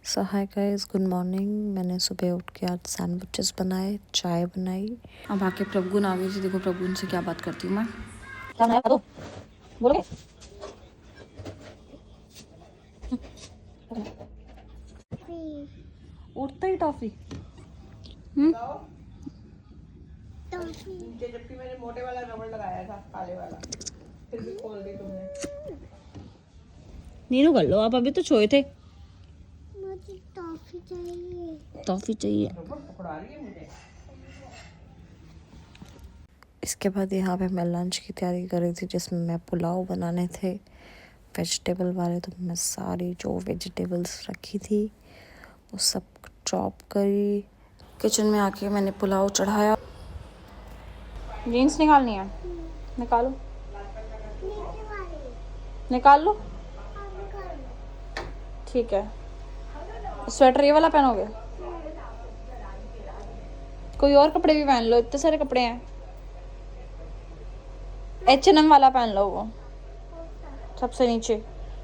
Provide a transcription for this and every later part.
सो hi guys, good morning. मैंने सुबह उठ के आज सैंडविचेस बनाए, चाय बनाई। अब आके प्रभुन आ गई थी। देखो प्रभुन से क्या बात करती हूँ मैं। क्या बनाया तो बोलोगे? उठता ही टॉफी। जबकि मैंने मोटे वाला रबड़ लगाया था, काले वाला, फिर भी खोल दी तुमने। नीनू कर लो आप, अभी तो सोए थे। मुझे टॉफी चाहिए। टॉफी चाहिए। रबड़ पकड़ा रही है मुझे। इसके बाद यहाँ पे मैं लंच की तैयारी कर रही थी, जिसमें मैं पुलाव बनाने थे वेजिटेबल वाले। तो मैं सारी जो वेजिटेबल्स रखी थी वो सब चॉप करी। किचन में आके मैंने पुलाव चढ़ाया। जीन्स निकालनी है, निकालो। निकाल लो, ठीक है। स्वेटर ये वाला पहनोगे? कोई और कपड़े भी पहन लो, इतने सारे कपड़े हैं। H&M वाला पहन लो, वो सबसे नीचे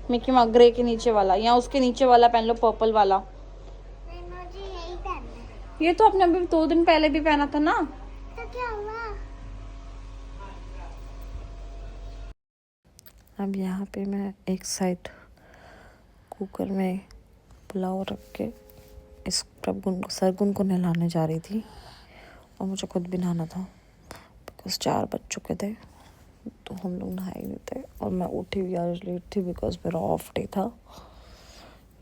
मिकी माउस ग्रे के नीचे वाला, या उसके नीचे वाला पहन लो, पर्पल वाला। मुझे यही पहनना है। ये तो आपने अभी 2 दिन पहले भी पहना था ना। तो क्या हुआ? अब यहाँ पे मैं एक साइड कुकर में पुलाव रख के इस प्रभुन को सरगुन को नहलाने जा रही थी, और मुझे खुद भी नहाना था बिकॉज 4 बज चुके थे। तो हम लोग नहाए नहीं थे, और मैं उठी भी आज लेट थी बिकॉज मेरा ऑफ डे था।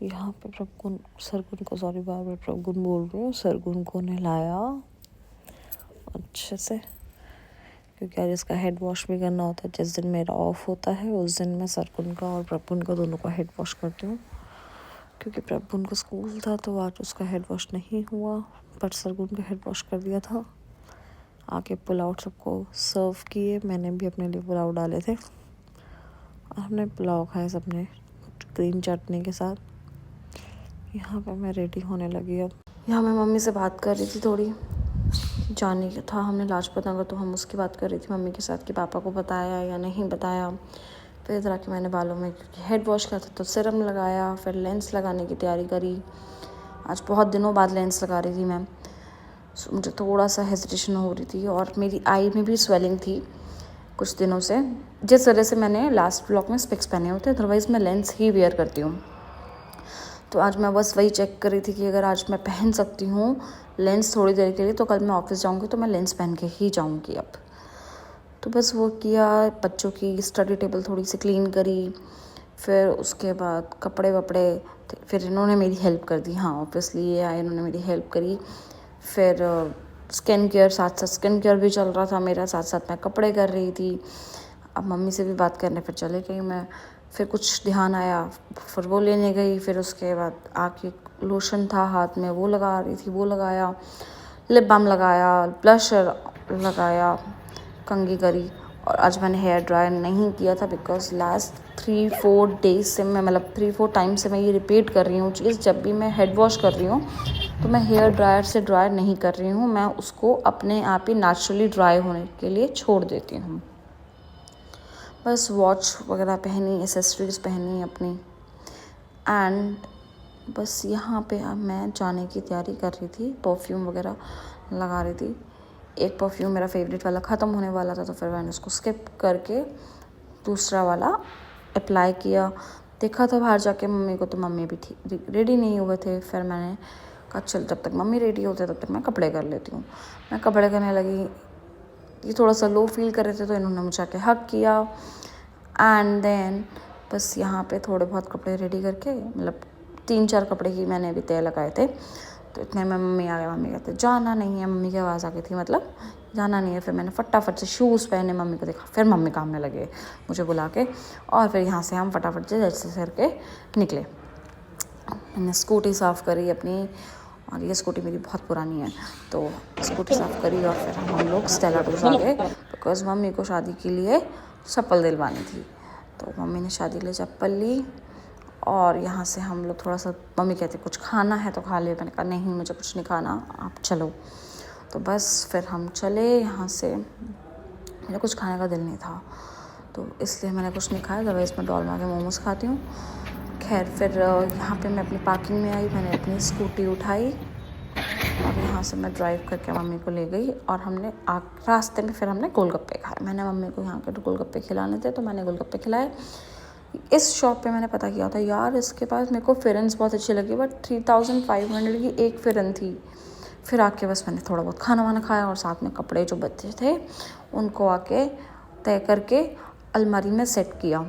यहाँ पे सरगुन को सॉरी, बार बार प्रभुन बोल रही हूँ। सरगुन को नहलाया अच्छे से, क्योंकि आज इसका हेड वॉश भी करना होता है। जिस दिन मेरा ऑफ होता है उस दिन मैं सरगुन का और प्रभुन का दोनों का हेड वॉश करती हूँ। क्योंकि प्रभुन का स्कूल था तो आज उसका हेड वॉश नहीं हुआ, बट सरगुन का हेड वॉश कर दिया था। आके पुलाव सबको सर्व किए। मैंने भी अपने लिए पुलाव डाले थे, और हमने पुलाव खाए सबने ग्रीन चटनी के साथ। यहाँ पे मैं रेडी होने लगी। अब यहाँ मैं मम्मी से बात कर रही थी, थोड़ी जाने का था हमने लाजपत नगर, तो हम उसकी बात कर रही थी मम्मी के साथ कि पापा को बताया या नहीं बताया। फिर इधर आके मैंने बालों में, क्योंकि हेड वॉश किया था तो सिरम लगाया, फिर लेंस लगाने की तैयारी करी। आज बहुत दिनों बाद लेंस लगा रही थी मैं। मुझे थोड़ा सा हेजिटेशन हो रही थी, और मेरी आई में भी स्वेलिंग थी कुछ दिनों से, जिस वजह से मैंने लास्ट ब्लॉक में स्पेक्स पहने होते। अदरवाइज़ मैं लेंस ही वेयर करती हूँ। तो आज मैं बस वही चेक कर रही थी कि अगर आज मैं पहन सकती हूँ लेंस थोड़ी देर के लिए, तो कल मैं ऑफिस जाऊँगी तो मैं लेंस पहन के ही जाऊँगी अब। तो बस वो किया। बच्चों की स्टडी टेबल थोड़ी सी क्लीन करी, फिर उसके बाद कपड़े वपड़े, फिर इन्होंने मेरी हेल्प कर दी। हाँ, ऑब्वियसली ये आए, इन्होंने मेरी हेल्प करी। फिर स्किन केयर, साथ साथ स्किन केयर भी चल रहा था मेरा, साथ साथ मैं कपड़े कर रही थी। अब मम्मी से भी बात करने फिर चले गई मैं। फिर कुछ ध्यान आया, फिर वो लेने गई। फिर उसके बाद आके लोशन था हाथ में, वो लगा रही थी, वो लगाया। लिप बाम लगाया, ब्लशर लगाया, कंघी करी। और आज मैंने हेयर ड्राई नहीं किया था बिकॉज लास्ट 3-4 डेज से मैं, मतलब 3-4 टाइम से मैं ये रिपीट कर रही हूँ चीज़। जब भी मैं हेड वॉश कर रही हूँ तो मैं हेयर ड्रायर से ड्राई नहीं कर रही हूँ, मैं उसको अपने आप ही नेचुरली ड्राई होने के लिए छोड़ देती हूँ। बस वॉच वगैरह पहनी, एसेसरीज पहनी अपनी, एंड बस यहाँ पे अब मैं जाने की तैयारी कर रही थी। परफ्यूम वगैरह लगा रही थी। एक परफ्यूम मेरा फेवरेट वाला ख़त्म होने वाला था, तो फिर मैंने उसको स्किप करके दूसरा वाला अप्लाई किया। देखा था बाहर जाके मम्मी को, तो मम्मी भी ठीक रेडी नहीं हुए थे। फिर मैंने कहा चल, जब तक मम्मी रेडी होते तब तक मैं कपड़े कर लेती हूँ। मैं कपड़े करने लगी। ये थोड़ा सा लो फील कर रहे थे, तो इन्होंने मुझे आके हक किया। एंड देन बस यहाँ पे थोड़े बहुत कपड़े रेडी करके, मतलब 3-4 कपड़े ही मैंने अभी तय लगाए थे। तो इतने में मम्मी आ गए। मम्मी कहते जाना नहीं है, मम्मी की आवाज़ आ गई थी, मतलब जाना नहीं है। फिर मैंने फटाफट से शूज़ पहने, मम्मी को देखा, फिर मम्मी काम में लगे मुझे बुला के। और फिर यहाँ से हम फटाफट से जैसे करके निकले। मैंने स्कूटी साफ़ करी अपनी, और ये स्कूटी मेरी बहुत पुरानी है, तो स्कूटी साफ़ करी। और फिर हम लोग स्टेला टूर्स आ गए बिकॉज़ मम्मी को शादी के लिए चप्पल दिलवानी थी। तो मम्मी ने शादी के लिए चप्पल ली, और यहाँ से हम लोग थोड़ा सा, मम्मी कहते कुछ खाना है तो खा ले। मैंने कहा नहीं, मुझे कुछ नहीं खाना, आप चलो। तो बस फिर हम चले यहाँ से। मुझे कुछ खाने का दिल नहीं था, तो इसलिए मैंने कुछ नहीं खाया। अदरवाइज़ मैं डॉलमा के मोमोज़ खाती हूँ। खैर फिर यहाँ पे मैं अपनी पार्किंग में आई, मैंने अपनी स्कूटी उठाई और यहाँ से मैं ड्राइव करके मम्मी को ले गई और हमने रास्ते में फिर हमने गोलगप्पे खाए। मैंने मम्मी को यहाँ के गोलगप्पे खिलाने थे तो मैंने गोलगप्पे खिलाए। इस शॉप पे मैंने पता किया था यार, इसके पास मेरे को फिरन्स बहुत अच्छी लगी, बट 3500 की एक फिरन थी। फिर आके बस मैंने थोड़ा बहुत खाना वाना खाया और साथ में कपड़े जो बचे थे उनको आके तय करके अलमारी में सेट किया।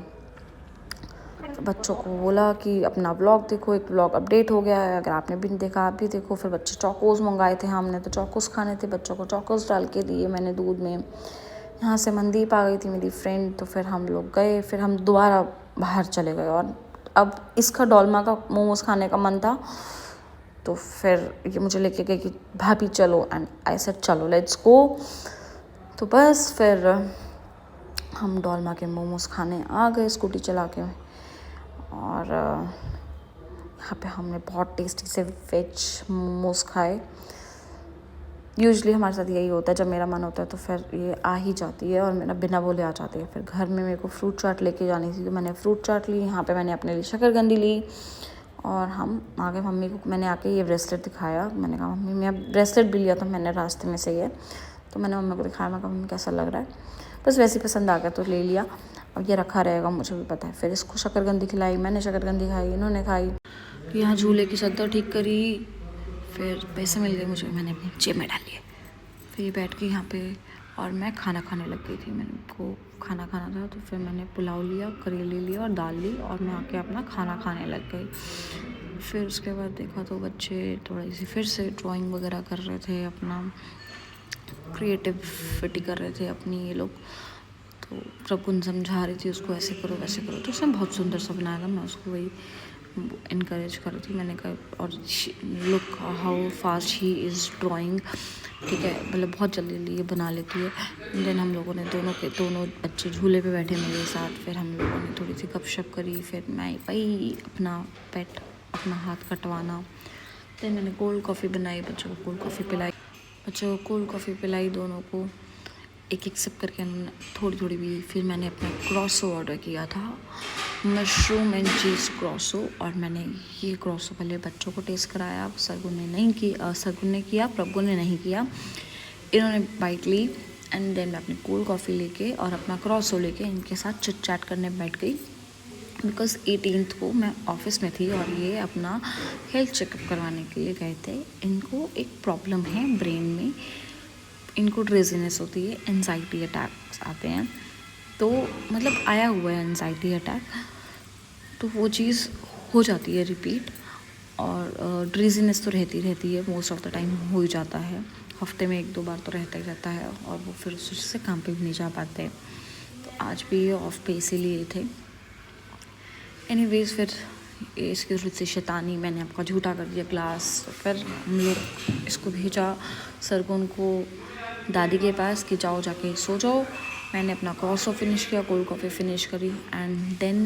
बच्चों को बोला कि अपना व्लॉग देखो, एक व्लॉग अपडेट हो गया है, अगर आपने भी देखा आप भी देखो। फिर बच्चे चौकोज़ मंगाए थे, हमने तो चौकोज़ खाने थे, बच्चों को चौकोज़ डाल के दिए मैंने दूध में। यहाँ से मनदीप आ गई थी मेरी फ्रेंड, तो फिर हम लोग गए, फिर हम दोबारा बाहर चले गए और अब इसका डोलमा का मोमोज़ खाने का मन था। तो फिर ये मुझे लेके गई कि भाभी चलो, एंड आई सेड चलो लेट्स गो। तो बस फिर हम डोलमा के मोमोज़ खाने आ गए स्कूटी चला के। और यहाँ पे हमने बहुत टेस्टी से वेज मोमोज़ खाए। यूजुअली हमारे साथ यही होता है, जब मेरा मन होता है तो फिर ये आ ही जाती है और मेरा बिना बोले आ जाती है। फिर घर में मेरे को फ्रूट चाट लेके जानी थी तो मैंने फ्रूट चाट ली। यहाँ पे मैंने अपने लिए शकरकंदी ली और हम आगे मम्मी को मैंने आके ये ब्रेसलेट दिखाया। मैंने कहा मम्मी, मैं ब्रेसलेट भी लिया था मैंने रास्ते में से, ये तो मैंने मम्मी को दिखाया। मैं कहा मम्मी कैसा लग रहा है, बस वैसे ही पसंद आ गया तो ले लिया, अब ये रखा रहेगा, मुझे भी पता है। फिर इसको शकरकंदी खिलाई, मैंने शकरकंदी खाई, इन्होंने खाई। यहाँ झूले की चद्दर ठीक करी, फिर पैसे मिल गए मुझे, मैंने अपनी जेब में डाल लिए। फिर ये बैठ के यहाँ पे और मैं खाना खाने लग गई थी। मैंने को खाना खाना था तो फिर मैंने पुलाव लिया, करेले लिया और दाल ली और मैं आके अपना खाना खाने लग गई। फिर उसके बाद देखा तो बच्चे थोड़ी सी फिर से ड्राइंग वगैरह कर रहे थे, अपना क्रिएटिविटी कर रहे थे अपनी ये लोग। तो प्रभु समझा रही थी उसको ऐसे करो वैसे करो, तो उसने बहुत सुंदर सा बनाया था। मैं उसको वही इनकरेज कर रही थी। मैंने कहा और look how fast he is drawing, ठीक है, मतलब बहुत जल्दी जल्दी ये बना लेती है। देन हम लोगों ने दोनों बच्चे झूले पे बैठे मेरे साथ। फिर हम लोगों ने थोड़ी सी गपशप करी। फिर मैं वही अपना पेट, अपना हाथ कटवाना। देन मैंने कोल्ड कॉफ़ी बनाई, बच्चों को कोल्ड कॉफ़ी पिलाई, दोनों को एक सिप करके थोड़ी थोड़ी भी। फिर मैंने अपना क्रॉसो ऑर्डर किया था, मशरूम एंड चीज़ क्रॉसो, और मैंने ये क्रॉसो पहले बच्चों को टेस्ट कराया। सरगुन ने किया, प्रभु ने नहीं किया। इन्होंने बाइट ली एंड देन मैं अपनी कोल्ड कॉफ़ी लेके और अपना क्रॉसो लेके इनके साथ चिट चैट करने बैठ गई। बिकॉज़ 18th को मैं ऑफिस में थी और ये अपना हेल्थ चेकअप करवाने के लिए गए थे। इनको एक प्रॉब्लम है ब्रेन में, इनको ड्रेजीनेस होती है, एंजाइटी अटैक्स आते हैं, तो मतलब आया हुआ है एंजाइटी अटैक, तो वो चीज़ हो जाती है रिपीट। और ड्रेजीनेस तो रहती है, मोस्ट ऑफ द टाइम हो ही जाता है, हफ्ते में 1-2 बार तो रहता ही रहता है। और वो फिर उससे काम पे भी नहीं जा पाते। तो आज भी ये ऑफ पे इसीलिए थे। एनीवेज फिर इसकी थोड़ी सी शैतानी, मैंने आपका झूठा कर दिया ग्लास। तो फिर हम लोग इसको भेजा सरगुन को दादी के पास कि जाओ जाके सो जाओ। मैंने अपना क्रॉसो फिनिश किया, कोल्ड कॉफ़ी फिनिश करी एंड देन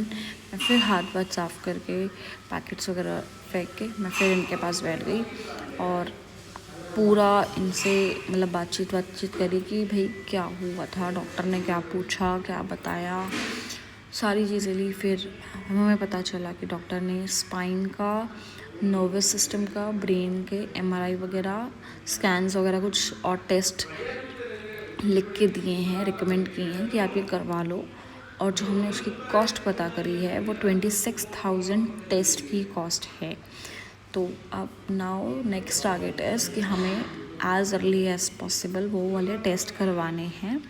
मैं फिर हाथ साफ़ करके पैकेट्स वगैरह फेंक के मैं फिर इनके पास बैठ गई और पूरा इनसे मतलब बातचीत करी कि भाई क्या हुआ था, डॉक्टर ने क्या पूछा, क्या बताया, सारी चीज़ें ली। फिर हमें पता चला कि डॉक्टर ने स्पाइन का, नर्वस सिस्टम का, ब्रेन के MRI वगैरह, स्कैन्स वगैरह कुछ और टेस्ट लिख के दिए हैं, रिकमेंड किए हैं कि आप ये करवा लो। और जो हमने उसकी कॉस्ट पता करी है वो 26,000 टेस्ट की कॉस्ट है। तो अब नाउ नेक्स्ट टारगेट इज़ कि हमें एज़ अर्ली एज़ पॉसिबल वो वाले टेस्ट करवाने हैं।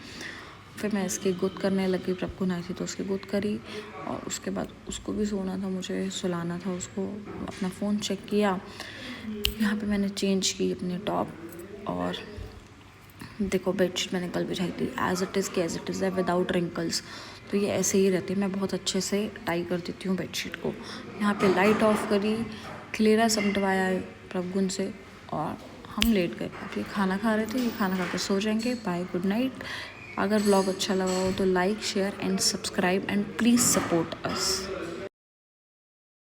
फिर मैं इसकी गुद करने लगी, प्रभु आई थी तो उसकी गुद करी और उसके बाद उसको भी सोना था, मुझे सुलाना था उसको। अपना फ़ोन चेक किया, यहाँ पे मैंने चेंज की अपनी टॉप और देखो बेडशीट मैंने कल बिछाई थी एज़ इट इज़ है विदाउट रिंकल्स। तो ये ऐसे ही रहती है, मैं बहुत अच्छे से टाई कर देती हूँ बेडशीट को। यहाँ पे लाइट ऑफ करी, खलेरा समटवाया प्रभुन से और हम लेट गए। अब ये खाना खा रहे थे, ये खाना खा कर सो जाएंगे। Bye, good night. अगर ब्लॉग अच्छा लगा हो तो like, share and subscribe and please support us.